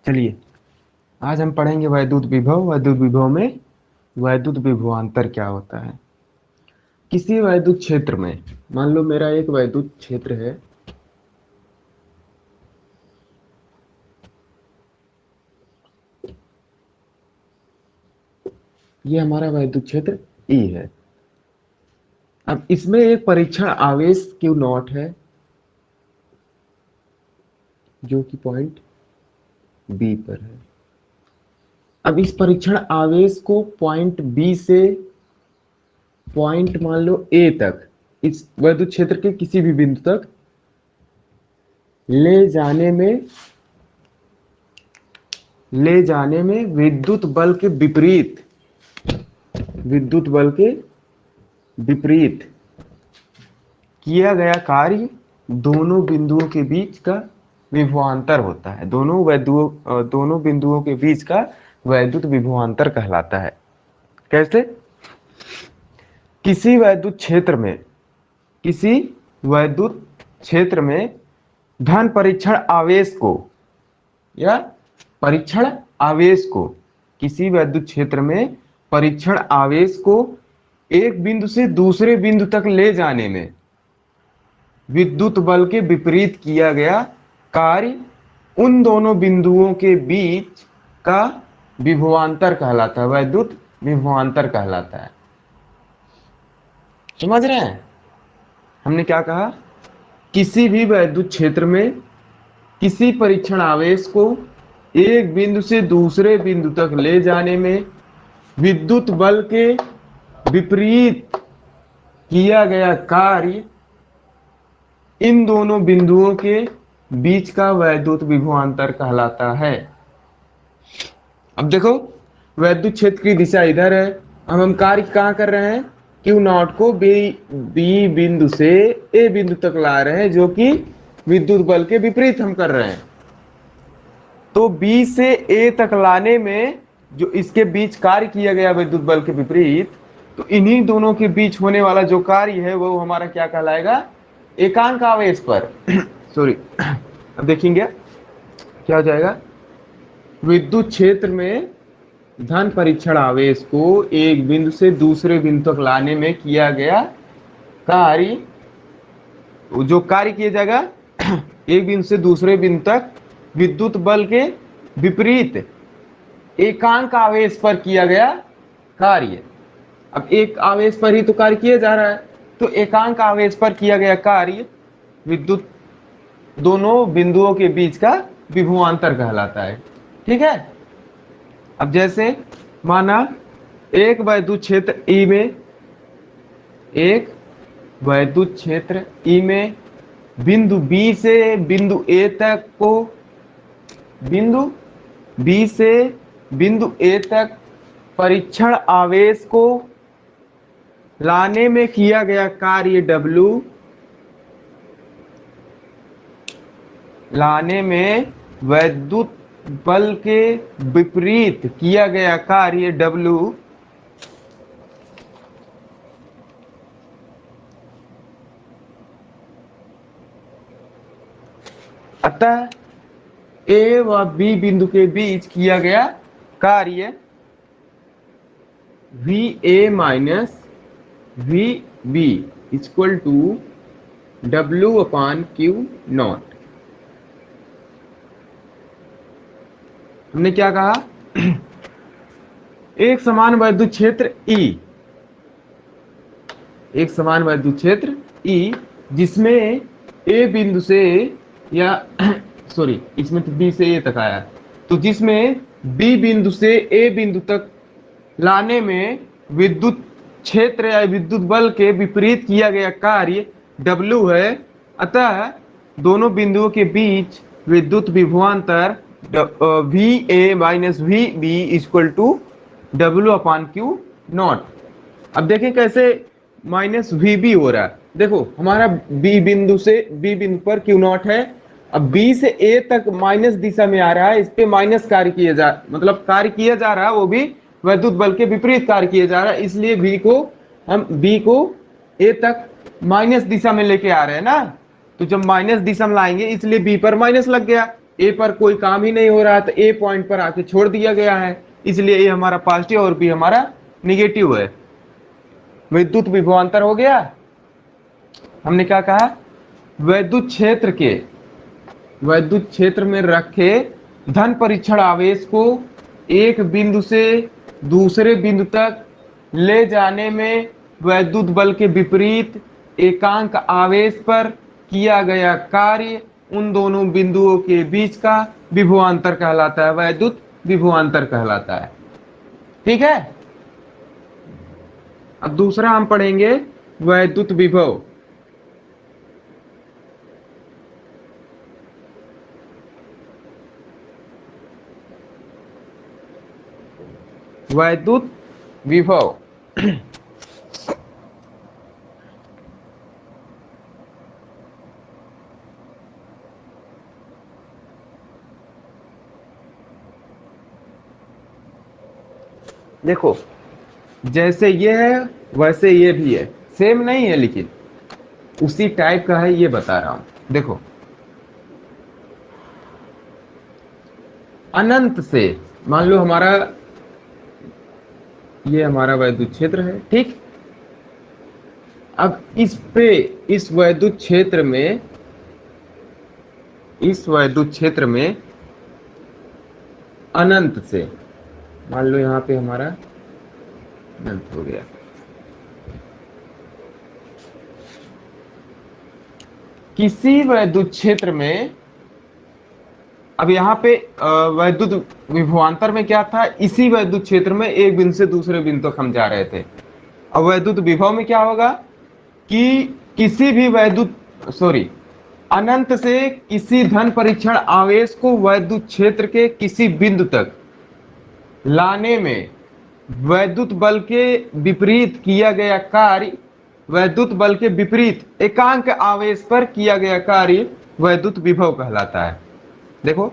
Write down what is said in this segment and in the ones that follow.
चलिए आज हम पढ़ेंगे वैद्युत विभव। वैद्युत विभव में वैद्युत विभवांतर क्या होता है। किसी वैद्युत क्षेत्र में, मान लो मेरा एक वैद्युत क्षेत्र है, ये हमारा वैद्युत क्षेत्र ई है। अब इसमें एक परीक्षण आवेश क्यू नॉट है जो कि पॉइंट बी पर है। अब इस परीक्षण आवेश को पॉइंट बी से पॉइंट मान लो ए तक, इस वैद्युत क्षेत्र के किसी भी बिंदु तक ले जाने में विद्युत बल के विपरीत किया गया कार्य दोनों बिंदुओं के बीच का विभवांतर होता है। दोनों बिंदुओं के बीच का वैद्युत विभवांतर कहलाता है। कैसे? किसी वैद्युत क्षेत्र में धन परीक्षण आवेश को या परीक्षण आवेश को किसी वैद्युत क्षेत्र में परीक्षण आवेश को एक बिंदु से दूसरे बिंदु तक ले जाने में विद्युत बल के विपरीत किया गया कार्य उन दोनों बिंदुओं के बीच का विभवांतर कहलाता है, वैद्युत विभवांतर कहलाता है। समझ रहे हैं? हमने क्या कहा? किसी भी वैद्युत क्षेत्र में किसी परीक्षण आवेश को एक बिंदु से दूसरे बिंदु तक ले जाने में विद्युत बल के विपरीत किया गया कार्य इन दोनों बिंदुओं के बीच का वैद्युत विभवांतर कहलाता है। अब देखो, वैद्युत क्षेत्र की दिशा इधर है। अब हम कार्य कहाँ कर रहे हैं? क्यू नॉट को बी बिंदु से ए बिंदु तक ला रहे हैं, जो कि विद्युत बल के विपरीत हम कर रहे हैं। तो बी से ए तक लाने में जो इसके बीच कार्य किया गया विद्युत बल के विपरीत, तो इन्हीं दोनों के बीच होने वाला जो कार्य है वो हमारा क्या कहलाएगा? एकांक आवेश पर सॉरी, अब देखेंगे क्या हो जाएगा। विद्युत क्षेत्र में धन परीक्षण आवेश को एक बिंदु से दूसरे बिंदु तक लाने में किया गया कार्य, जो कार्य किया जाएगा एक बिंदु से दूसरे बिंदु तक विद्युत बल के विपरीत एकांक आवेश पर किया गया कार्य। अब एक आवेश पर ही तो कार्य किया जा रहा है, तो एकांक आवेश पर किया गया कार्य विद्युत दोनों बिंदुओं के बीच का विभवांतर कहलाता है। ठीक है? अब जैसे माना एक वैद्युत क्षेत्र ई में बिंदु बी से बिंदु ए तक को परीक्षण आवेश को लाने में किया गया कार्य W, लाने में वैद्युत बल के विपरीत किया गया कार्य W अतः ए व बी बिंदु के बीच किया गया कार्य VA minus VB equal to W/Q naught. हमने क्या कहा? एक समान वैद्युत क्षेत्र E जिसमें ए बिंदु से या सॉरी, इसमें तो बी से ए तक आया, तो जिसमें बी बिंदु से ए बिंदु तक लाने में विद्युत क्षेत्र या विद्युत बल के विपरीत किया गया कार्य W है। अतः दोनों बिंदुओं के बीच विद्युत विभवांतर VA minus VB equal to W/Q naught. अब देखें कैसे माइनस VB हो रहा है। देखो, हमारा बी बिंदु पर Q नॉट है। अब B से A तक माइनस दिशा में आ रहा है, इस पे माइनस कार्य किया जा रहा है, वो भी वैद्युत बल के विपरीत कार्य किया जा रहा है। इसलिए हम B को A तक माइनस दिशा में लेके आ रहे हैं ना, तो जब माइनस दिशा में लाएंगे इसलिए B पर माइनस लग गया। ए पर कोई काम ही नहीं हो रहा, तो ए पॉइंट पर आके छोड़ दिया गया है, इसलिए ए हमारा पॉजिटिव और बी हमारा निगेटिव है। विद्युत विभवांतर हो गया। हमने क्या कहा, वैद्युत क्षेत्र में रखे धन परीक्षण आवेश को एक बिंदु से दूसरे बिंदु तक ले जाने में वैद्युत बल के विपरीत एकांक आवेश पर किया गया कार्य उन दोनों बिंदुओं के बीच का विभवांतर कहलाता है, वैद्युत विभवांतर कहलाता है। ठीक है। अब दूसरा हम पढ़ेंगे वैद्युत विभव। वैद्युत विभव देखो, जैसे ये है वैसे ये भी है, सेम नहीं है लेकिन उसी टाइप का है, ये बता रहा हूं। देखो, अनंत से मान लो हमारा ये हमारा वैद्युत क्षेत्र है, ठीक। अब इस वैद्युत क्षेत्र में अनंत से मान लो यहां पे हमारा अनंत हो गया, किसी वैद्युत क्षेत्र में, अब यहाँ पे वैद्युत विभवांतर में क्या था, इसी वैद्युत क्षेत्र में एक बिंदु से दूसरे बिंदु तक हम जा रहे थे। अब वैद्युत विभव में क्या होगा कि किसी भी अनंत से किसी धन परीक्षण आवेश को वैद्युत क्षेत्र के किसी बिंदु तक लाने में वैद्युत बल के विपरीत किया गया कार्य, वैद्युत बल के विपरीत एकांक आवेश पर किया गया कार्य वैद्युत विभव कहलाता है। देखो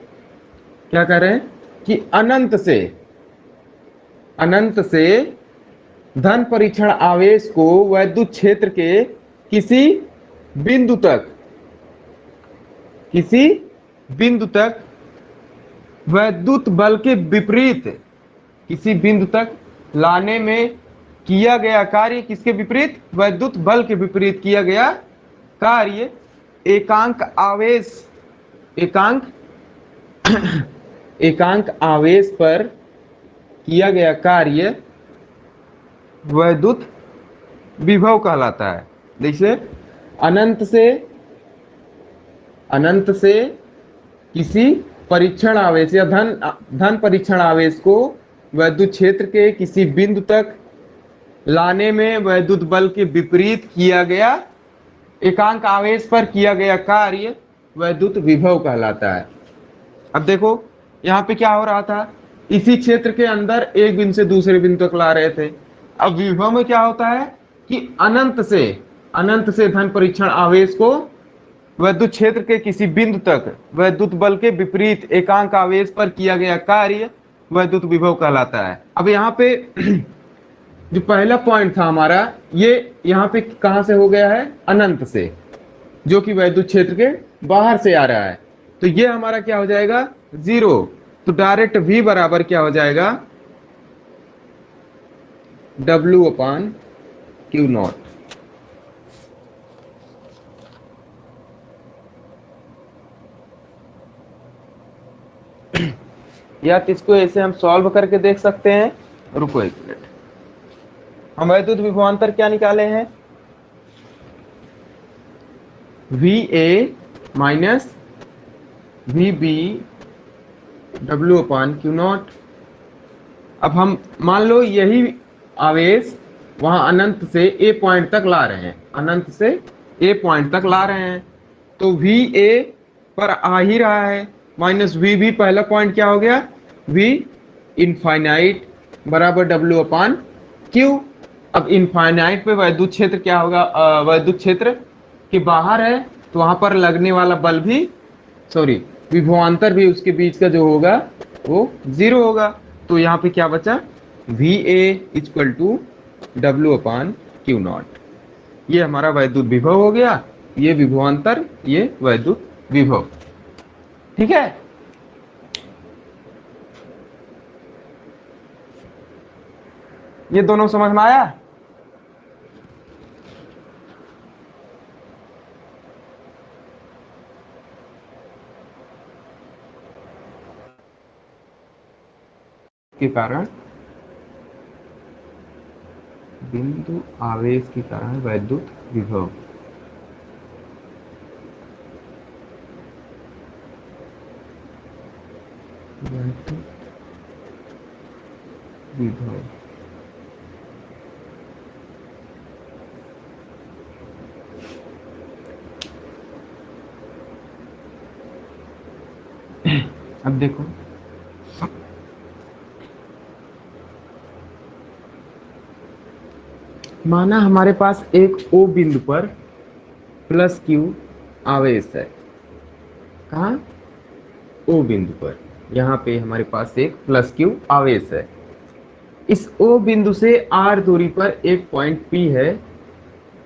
क्या कह रहे हैं कि अनंत से धन परीक्षण आवेश को वैद्युत क्षेत्र के किसी बिंदु तक वैद्युत बल के विपरीत किसी बिंदु तक लाने में किया गया कार्य, किसके विपरीत, वैद्युत बल के विपरीत किया गया कार्य एकांक आवेश पर किया गया कार्य वैद्युत विभव कहलाता है। जैसे अनंत से किसी परीक्षण आवेश या धन परीक्षण आवेश को वैद्युत क्षेत्र के किसी बिंदु तक लाने में वैद्युत बल के विपरीत किया गया एकांक आवेश पर किया गया कार्य वैद्युत विभव कहलाता है। अब देखो यहाँ पे क्या हो रहा था, इसी क्षेत्र के अंदर एक बिंदु से दूसरे बिंदु तक ला रहे थे। अब विभव में क्या होता है कि अनंत से धन परीक्षण आवेश को वैद्युत क्षेत्र के किसी बिंदु तक वैद्युत बल के विपरीत एकांक आवेश पर किया गया कार्य वैद्युत विभव कहलाता है। अब यहाँ पे जो पहला पॉइंट था हमारा, ये यहाँ पे कहां से हो गया है, अनंत से, जो कि वैद्युत क्षेत्र के बाहर से आ रहा है। तो ये हमारा क्या हो जाएगा, 0। तो डायरेक्ट V बराबर क्या हो जाएगा, W/Q0। या इसको ऐसे हम सॉल्व करके देख सकते हैं। रुको एक मिनट, हम वैद्युत विभवांतर क्या निकाले हैं, VA माइनस VB W/Q0। अब हम मान लो यही आवेश वहां अनंत से A पॉइंट तक ला रहे हैं, तो VA पर आ ही रहा है, माइनस VB, पहला पॉइंट क्या हो गया, V इनफाइनाइट बराबर W/Q। अब इनफाइनाइट पे वैद्युत क्षेत्र क्या होगा, वैद्युत क्षेत्र के बाहर है, तो वहां पर लगने वाला बल भी विभवांतर भी उसके बीच का जो होगा वो 0 होगा। तो यहाँ पे क्या बचा, VA = W/Q0। ये हमारा वैद्युत विभव हो गया, ये विभवांतर, ये वैद्युत विभव। ठीक है। ये दोनों समझ में आया? के कारण बिंदु आवेश के कारण वैद्युत विभव। वैद्युत विभव अब देखो, माना हमारे पास एक O बिंदु पर प्लस Q आवेश है। कहाँ? O बिंदु पर, यहाँ पे हमारे पास एक प्लस Q आवेश है। इस O बिंदु से R दूरी पर एक पॉइंट P है,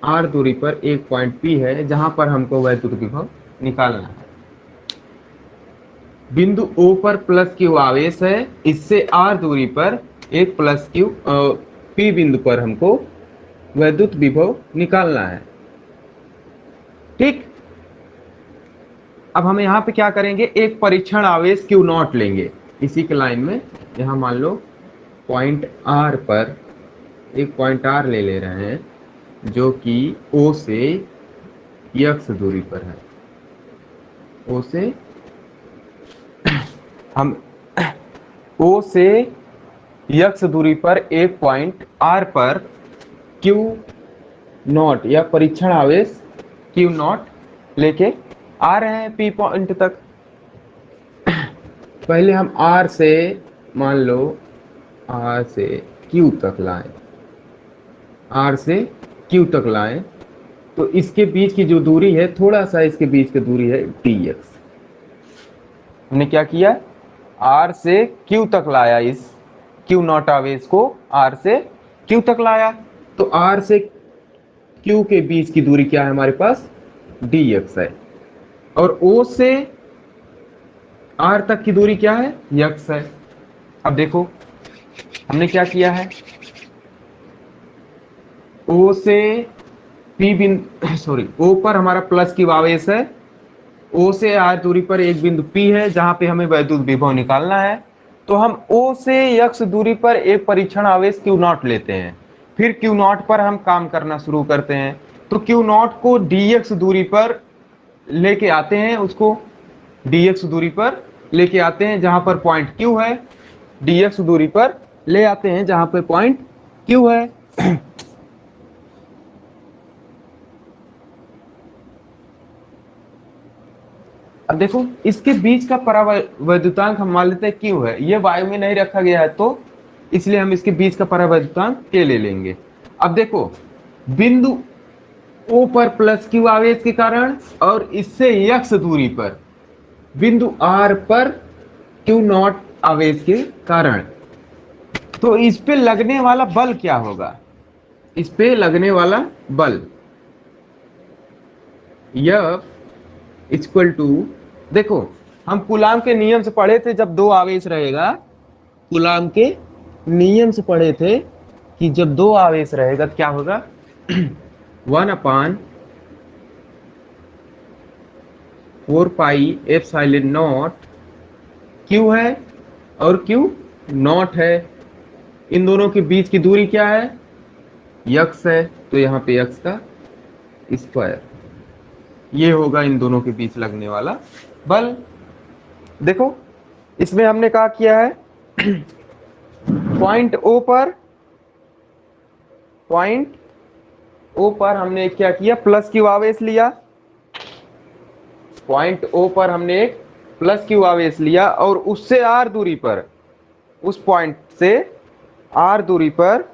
R दूरी पर एक पॉइंट P है, जहां पर हमको वैद्युत विभव निकालना है। बिंदु O पर प्लस Q आवेश है, इससे R दूरी पर एक प्लस Q P बिंदु पर हमको वैद्युत विभव निकालना है। ठीक, अब हम यहाँ पे क्या करेंगे, एक परीक्षण आवेश Q नॉट लेंगे इसी के लाइन में। यहाँ मान लो पॉइंट R पर एक पॉइंट R ले रहे हैं जो कि O से x दूरी पर है। O से हम O से x दूरी पर एक पॉइंट R पर Q नॉट या परीक्षण आवेश Q नॉट लेके आ रहे हैं P पॉइंट तक। पहले हम R से मान लो R से Q तक लाएं, R से Q तक लाएं, तो इसके बीच की जो दूरी है, थोड़ा सा इसके बीच की दूरी है dx। हमने क्या किया, R से Q तक लाया, इस Q नॉट आवेश को R से Q तक लाया, तो R से Q के बीच की दूरी क्या है हमारे पास, dx है। और O से R तक की दूरी क्या है, x है। अब देखो हमने क्या किया है, O से P बिंदु सॉरी O पर हमारा प्लस Q आवेश है, O से R दूरी पर एक बिंदु P है जहां पे हमें वैद्युत विभव निकालना है। तो हम O से x दूरी पर एक परीक्षण आवेश Q नॉट लेते हैं, फिर Q नॉट पर हम काम करना शुरू करते हैं। तो Q नॉट को dx दूरी पर लेके आते हैं, उसको dx दूरी पर लेके आते हैं जहां पर पॉइंट Q है, dx दूरी पर ले आते हैं जहां पर पॉइंट Q है। अब देखो इसके बीच का परावैद्युतांक हम मान लेते हैं Q है, ये वायु में नहीं रखा गया है तो इसलिए हम इसके बीच का परावैद्युतांक K ले लेंगे। अब देखो बिंदु O पर प्लस Q आवेश के कारण और इससे x दूरी पर बिंदु R पर Q नॉट आवेश के कारण, तो इस पे लगने वाला बल क्या होगा, इस पे लगने वाला बल F इक्वल टू, देखो हम कूलाम के नियम से पढ़े थे, जब दो आवेश रहेगा, कूलाम के नियम से पढ़े थे कि जब दो आवेश रहेगा तो क्या होगा 1/4πε0 Q है और Q नॉट है, इन दोनों के बीच की दूरी क्या है, x है, तो यहाँ पे x का स्क्वायर, ये होगा इन दोनों के बीच लगने वाला बल। देखो इसमें हमने क्या किया है पॉइंट O पर हमने क्या किया, प्लस Q आवेश लिया, पॉइंट O पर हमने एक प्लस Q आवेश लिया और उससे R दूरी पर, उस पॉइंट से R दूरी पर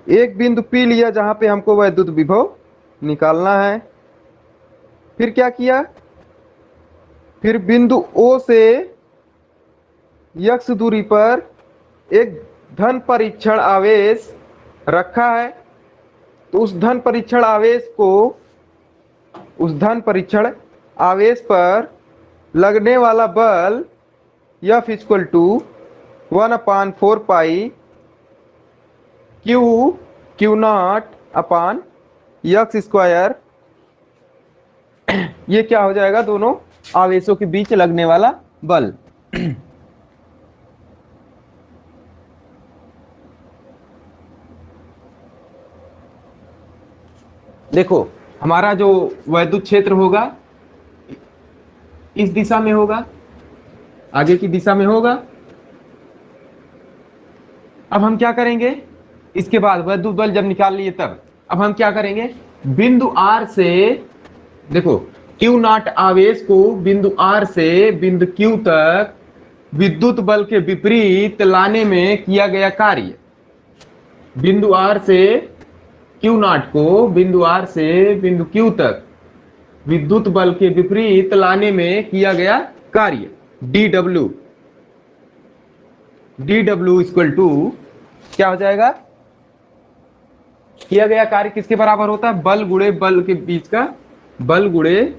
एक बिंदु P लिया जहां पे हमको वैद्युत विभव निकालना है। फिर क्या किया, फिर बिंदु O से x दूरी पर एक धन परीक्षण आवेश रखा है, तो उस धन परीक्षण आवेश पर लगने वाला बल F equal to 1/4πε0 q q not upon x square, ये क्या हो जाएगा, दोनों आवेशों के बीच लगने वाला बल। देखो हमारा जो वैद्युत क्षेत्र होगा इस दिशा में होगा, आगे की दिशा में होगा। अब हम क्या करेंगे, इसके बाद वैद्युत बल जब निकाल लिए तब अब हम क्या करेंगे, बिंदु आर से, देखो क्यू नॉट आवेश को बिंदु आर से बिंदु क्यू तक विद्युत बल के विपरीत लाने में किया गया कार्य, बिंदु आर से क्यू नॉट को बिंदु आर से बिंदु क्यू तक विद्युत बल के विपरीत लाने में किया गया कार्य D W, D W equal to क्या हो जाएगा, किया गया कार्य किसके बराबर होता है, बल गुणे बल के बीच का, बल गुणे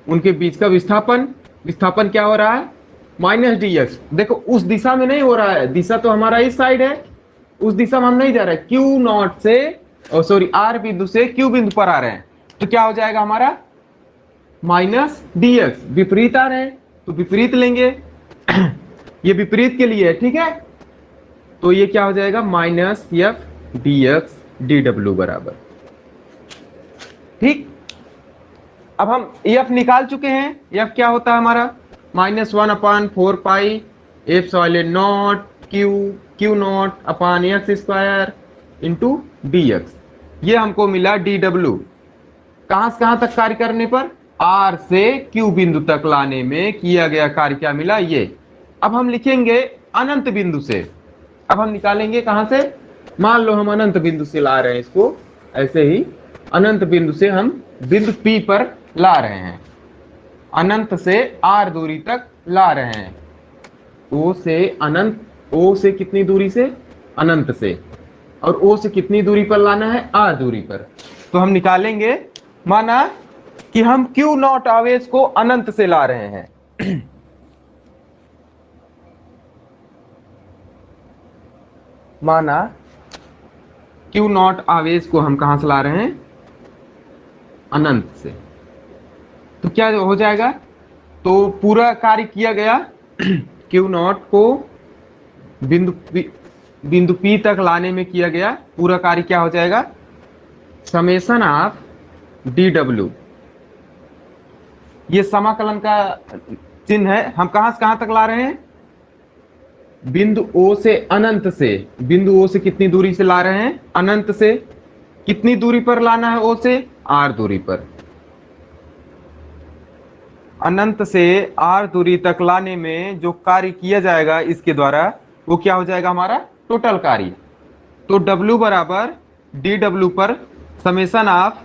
उनके बीच का विस्थापन। विस्थापन क्या हो रहा है, माइनस डी एक्स। देखो उस दिशा में नहीं हो रहा है, दिशा तो हमारा इस साइड है, उस दिशा में हम नहीं जा रहे, क्यू नॉट से सॉरी आर बिंदु से क्यू बिंदु पर आ रहे हैं, तो क्या हो जाएगा हमारा माइनस डी एक्स। विपरीत आ रहे हैं तो विपरीत लेंगे, ये विपरीत के लिए है, ठीक है। तो ये क्या हो जाएगा, minus F D x D W बराबर, ठीक। अब हम एफ निकाल चुके हैं, एफ क्या होता है हमारा -1/4 पाई epsilon not Q q not upon x square into D x. ये हमको मिला डी डब्ल्यू, कहां से कहां तक कार्य करने पर, आर से क्यू बिंदु तक लाने में किया गया कार्य क्या मिला, ये। अब हम लिखेंगे अनंत बिंदु से, अब हम निकालेंगे कहां से, मान लो हम अनंत बिंदु से ला रहे हैं इसको, ऐसे ही अनंत बिंदु से हम बिंदु P पर ला रहे हैं, अनंत से R दूरी तक ला रहे हैं, O से अनंत, O से कितनी दूरी से, अनंत से, और O से कितनी दूरी पर लाना है, R दूरी पर। तो हम निकालेंगे, माना कि हम Q नॉट आवेश को अनंत से ला रहे हैं, माना Q नॉट आवेश को हम कहां से ला रहे हैं, अनंत से। तो क्या हो जाएगा, तो पूरा कार्य किया गया Q नॉट को बिंदु P तक लाने में किया गया पूरा कार्य क्या हो जाएगा, समेशन ऑफ डी डब्ल्यू। ये समाकलन का चिन्ह है, हम कहां से कहां तक ला रहे हैं, बिंदु O से अनंत से, बिंदु O से कितनी दूरी से ला रहे हैं, अनंत से। कितनी दूरी पर लाना है O से, R दूरी पर। अनंत से R दूरी तक लाने में जो कार्य किया जाएगा इसके द्वारा, वो क्या हो जाएगा हमारा टोटल कार्य। तो W बराबर डी डब्ल्यू पर समेशन ऑफ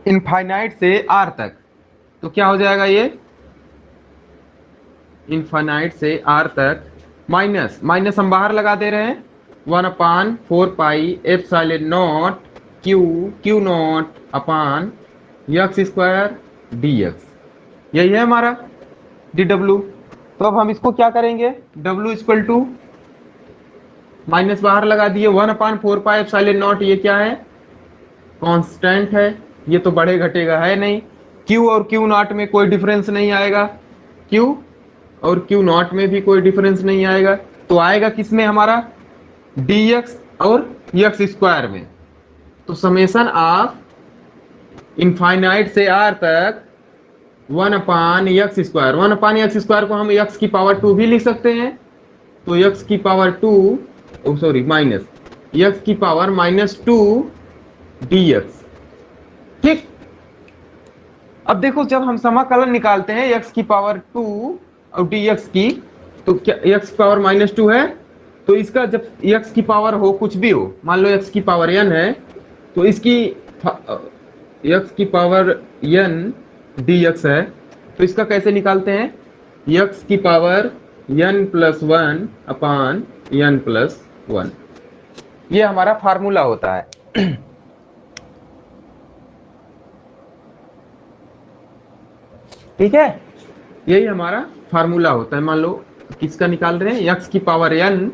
इनफाइनाइट से R तक, तो क्या हो जाएगा ये, इनफाइनाइट से R तक, माइनस माइनस हम बाहर लगा दे रहे हैं, 1/4 पाई epsilon not Q q not upon x square D x, यही है हमारा डी डब्ल्यू। तो अब हम इसको क्या करेंगे, W इक्वल टू माइनस बाहर लगा दिए, 1/4 पाई एप्सिलॉन नॉट, ये क्या है, कांस्टेंट है, ये तो बढ़े घटेगा है नहीं, Q और Q नॉट में कोई डिफरेंस नहीं आएगा, Q और Q नॉट में भी कोई डिफरेंस नहीं आएगा, तो आएगा किसमें हमारा dx और x स्क्वायर में। तो समेशन ऑफ इनफाइनाइट से R तक 1/x स्क्वायर, 1/x स्क्वायर को हम x की पावर 2 भी लिख सकते हैं, तो x की पावर 2 सॉरी माइनस x की पावर -2 dx, ठीक। अब देखो जब हम समाकलन निकालते हैं x की पावर 2 और dx की, तो क्या x की पावर -2 है, तो इसका जब x की पावर हो कुछ भी हो, मान लो x की पावर n है, तो इसकी x की पावर n dx है, तो इसका कैसे निकालते हैं, x की पावर n+1 अपान n+1, ये हमारा फार्मूला होता है। ठीक है, यही हमारा फार्मूला होता है। मान लो किसका निकाल रहे हैं, x की power n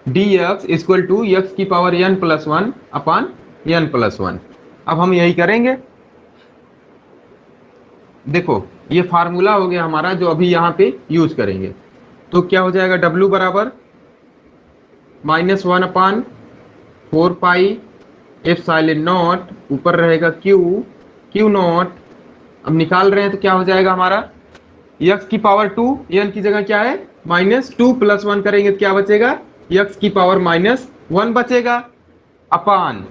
d x equal to x की power n plus one upon n plus one. अब हम यही करेंगे। देखो ये फार्मूला हो गया हमारा जो अभी यहाँ पे यूज करेंगे। तो क्या हो जाएगा, W बराबर -1 अपान 4 पाई एप्सिलॉन नॉट, ऊपर रहेगा Q नॉट। अब निकाल रहे हैं तो क्या हो जाएगा हमारा, x की पावर 2, n की जगह क्या है -2 प्लस 1 करेंगे तो क्या बचेगा, x की पावर -1 बचेगा, अपान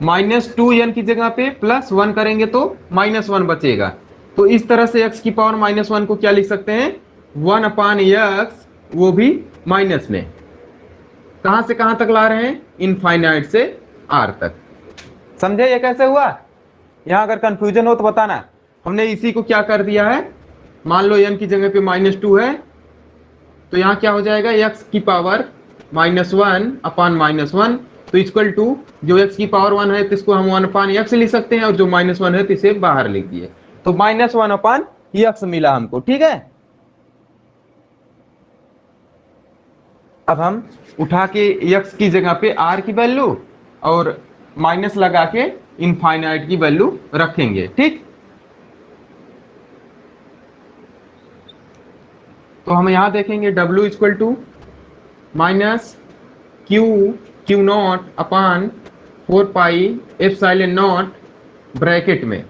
-2 n की जगह पे +1 करेंगे तो -1 बचेगा। तो इस तरह से x की पावर -1 को क्या लिख सकते हैं, 1 अपान x, वो भी माइनस में। कहां से कहां तक ला रहे हैं, इनफाइनाइट से r तक। समझे ये कैसे हुआ। यहां अगर कंफ्यूजन हो तो बताना। हमने इसी को क्या कर दिया है, मान लो n की जगह पे -2 है तो यहाँ क्या हो जाएगा, x की पावर -1 अपान -1, तो इक्वल टू जो x की पावर 1 है तो इसको हम 1 अपान x लिख सकते हैं, और जो -1 है तो इसे बाहर लिख दिए, तो -1 अपान x मिला हमको। ठीक है, अब हम उठा के x की जगह पे r की वैल्यू और माइनस लगा के इनफाइनाइट की वैल्यू रखेंगे। ठीक, तो हम यहां देखेंगे W equal to -Q naught upon 4 pi epsilon naught, bracket में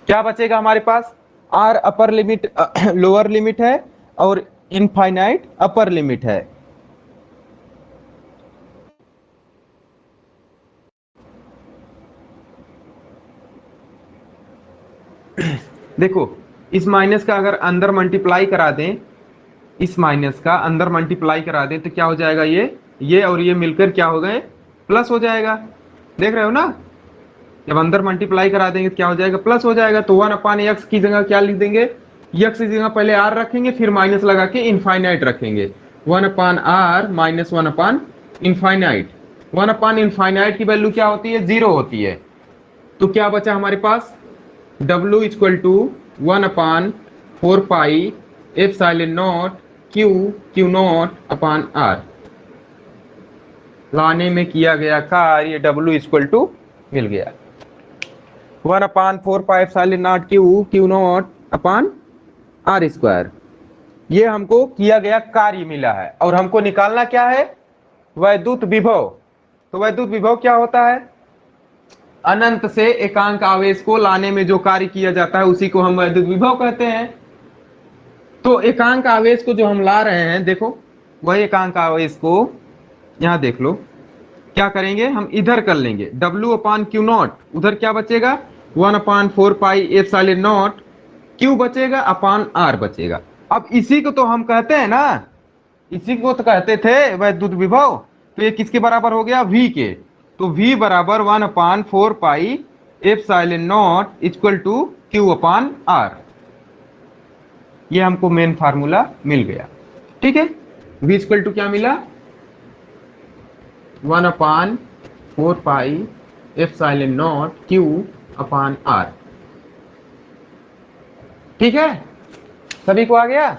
क्या बचेगा हमारे पास, R upper limit lower limit है और इनफाइनाइट अपर लिमिट है। देखो इस माइनस का अगर अंदर मल्टीप्लाई करा दें, इस माइनस का अंदर मल्टीप्लाई करा दें तो क्या हो जाएगा, ये और ये मिलकर क्या हो गए, प्लस हो जाएगा। देख रहे हो ना, जब अंदर मल्टीप्लाई करा देंगे तो क्या हो जाएगा, प्लस हो जाएगा। तो 1 अपान एक्स की जगह क्या लिख देंगे, एक्स की जगह पहले आर रखेंगे फिर माइनस लगा के इनफाइनाइट रखेंगे, 1 upon r minus 1 upon infinite. 1 upon infinite की वैल्यू क्या होती है, 0 होती है। तो क्या बचा हमारे पास, W equal to 1 upon 4 pi epsilon naught Q naught upon R। लाने में किया गया कार्य W इक्वल टू मिल गया 1 upon 4 pi epsilon naught Q naught upon R square. ये हमको किया गया कार्य मिला है और हमको निकालना क्या है, वैद्युत विभव। तो वैद्युत विभव क्या होता है, अनंत से एकांक आवेश को लाने में जो कार्य किया जाता है उसी को हम वैद्युत विभव कहते हैं। तो एकांक आवेश को जो हम ला रहे हैं, देखो वही एकांक आवेश को यहां देख लो, क्या करेंगे हम इधर कर लेंगे, W अपान Q नॉट, उधर क्या बचेगा 1 upon 4 pi epsilon naught, Q बचेगा अपान R बचेगा। अब इसी को तो हम कहते हैं ना, इसी को तो कहते थे वैद्युत विभव। तो ये किसके बराबर हो गया, V के। तो V बराबर 1 upon 4 pi epsilon naught equal to Q upon R। ये हमको मेन फार्मूला मिल गया। ठीक है, V इक्वल टू क्या मिला, 1 upon 4 pi epsilon naught Q upon R। ठीक है, सभी को आ गया।